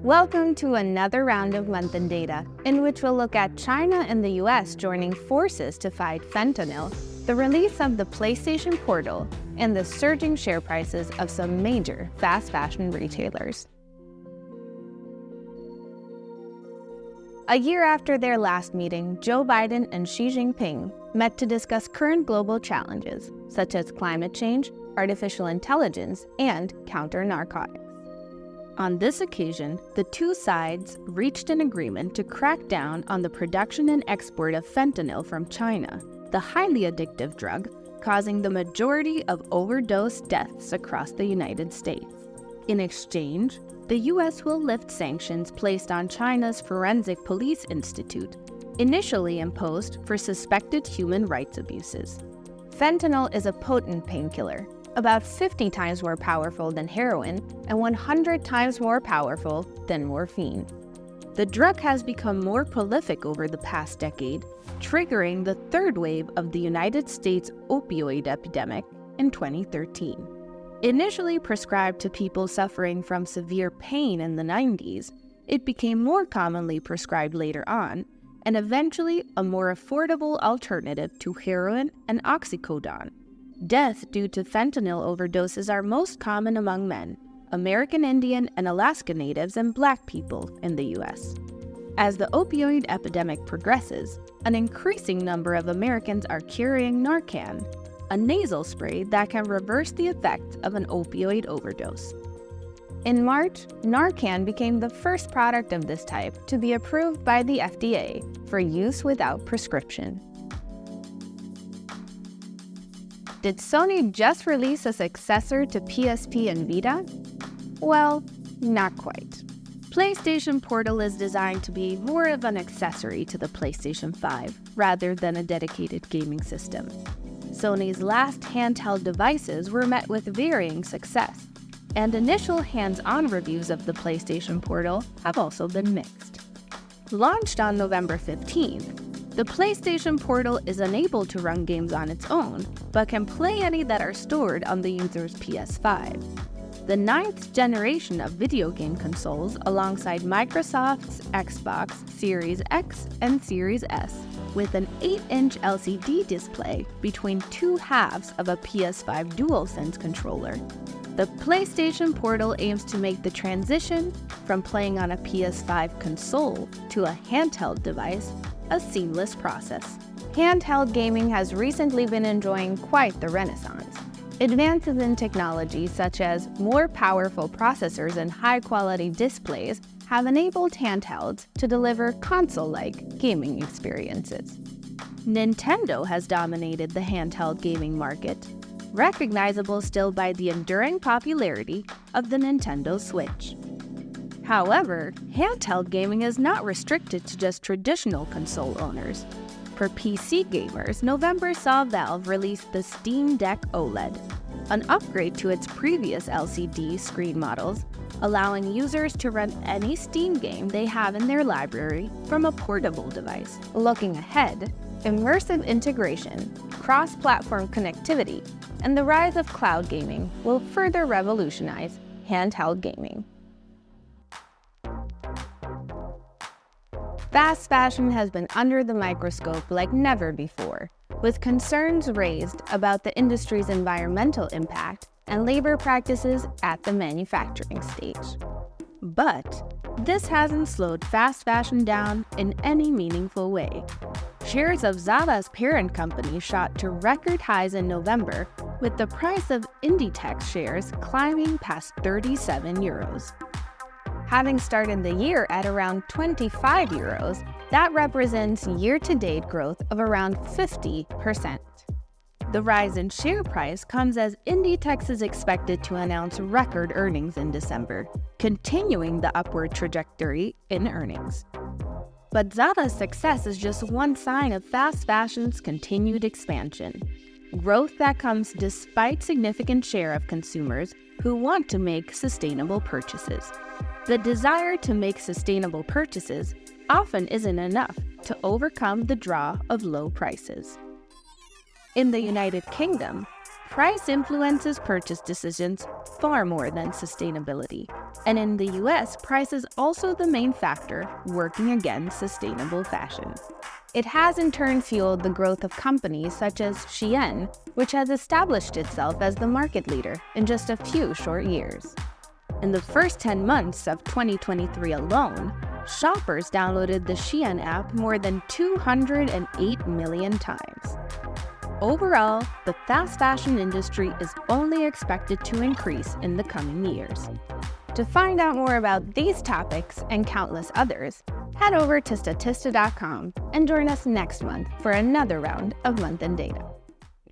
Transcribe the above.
Welcome to another round of Month in Data, in which we'll look at China and the US joining forces to fight fentanyl, the release of the PlayStation Portal, and the surging share prices of some major fast fashion retailers. A year after their last meeting, Joe Biden and Xi Jinping met to discuss current global challenges, such as climate change, artificial intelligence, and counter-narcotics. On this occasion, the two sides reached an agreement to crack down on the production and export of fentanyl from China, the highly addictive drug causing the majority of overdose deaths across the United States. In exchange, the U.S. will lift sanctions placed on China's Forensic Police Institute, initially imposed for suspected human rights abuses. Fentanyl is a potent painkiller, about 50 times more powerful than heroin and 100 times more powerful than morphine. The drug has become more prolific over the past decade, triggering the third wave of the United States opioid epidemic in 2013. Initially prescribed to people suffering from severe pain in the 90s, it became more commonly prescribed later on, and eventually a more affordable alternative to heroin and oxycodone. Death due to fentanyl overdoses are most common among men, American Indian and Alaska Natives, and Black people in the U.S. As the opioid epidemic progresses, an increasing number of Americans are carrying Narcan, a nasal spray that can reverse the effects of an opioid overdose. In March, Narcan became the first product of this type to be approved by the FDA for use without prescription. Did Sony just release a successor to PSP and Vita? Well, not quite. PlayStation Portal is designed to be more of an accessory to the PlayStation 5 rather than a dedicated gaming system. Sony's last handheld devices were met with varying success, and initial hands-on reviews of the PlayStation Portal have also been mixed. Launched on November 15th, the PlayStation Portal is unable to run games on its own, but can play any that are stored on the user's PS5. The 9th generation of video game consoles alongside Microsoft's Xbox Series X and Series S, with an 8-inch LCD display between two halves of a PS5 DualSense controller. The PlayStation Portal aims to make the transition from playing on a PS5 console to a handheld device a seamless process. Handheld gaming has recently been enjoying quite the renaissance. Advances in technology such as more powerful processors and high-quality displays have enabled handhelds to deliver console-like gaming experiences. Nintendo has dominated the handheld gaming market, recognizable still by the enduring popularity of the Nintendo Switch. However, handheld gaming is not restricted to just traditional console owners. For PC gamers, November saw Valve release the Steam Deck OLED, an upgrade to its previous LCD screen models, allowing users to run any Steam game they have in their library from a portable device. Looking ahead, immersive integration, cross-platform connectivity, and the rise of cloud gaming will further revolutionize handheld gaming. Fast fashion has been under the microscope like never before, with concerns raised about the industry's environmental impact and labor practices at the manufacturing stage. But this hasn't slowed fast fashion down in any meaningful way. Shares of Zala's parent company shot to record highs in November, with the price of Inditex shares climbing past 37 euros. Having started the year at around 25 euros, that represents year-to-date growth of around 50%. The rise in share price comes as Inditex is expected to announce record earnings in December, continuing the upward trajectory in earnings. But Zala's success is just one sign of fast fashion's continued expansion. Growth that comes despite significant share of consumers who want to make sustainable purchases. The desire to make sustainable purchases often isn't enough to overcome the draw of low prices. In the United Kingdom, price influences purchase decisions far more than sustainability, And in the US, price is also the main factor working against sustainable fashion. It has in turn fueled the growth of companies such as Shein, which has established itself as the market leader in just a few short years. In the first 10 months of 2023 alone, shoppers downloaded the Shein app more than 208 million times. Overall, the fast fashion industry is only expected to increase in the coming years. To find out more about these topics and countless others, head over to Statista.com and join us next month for another round of Month in Data.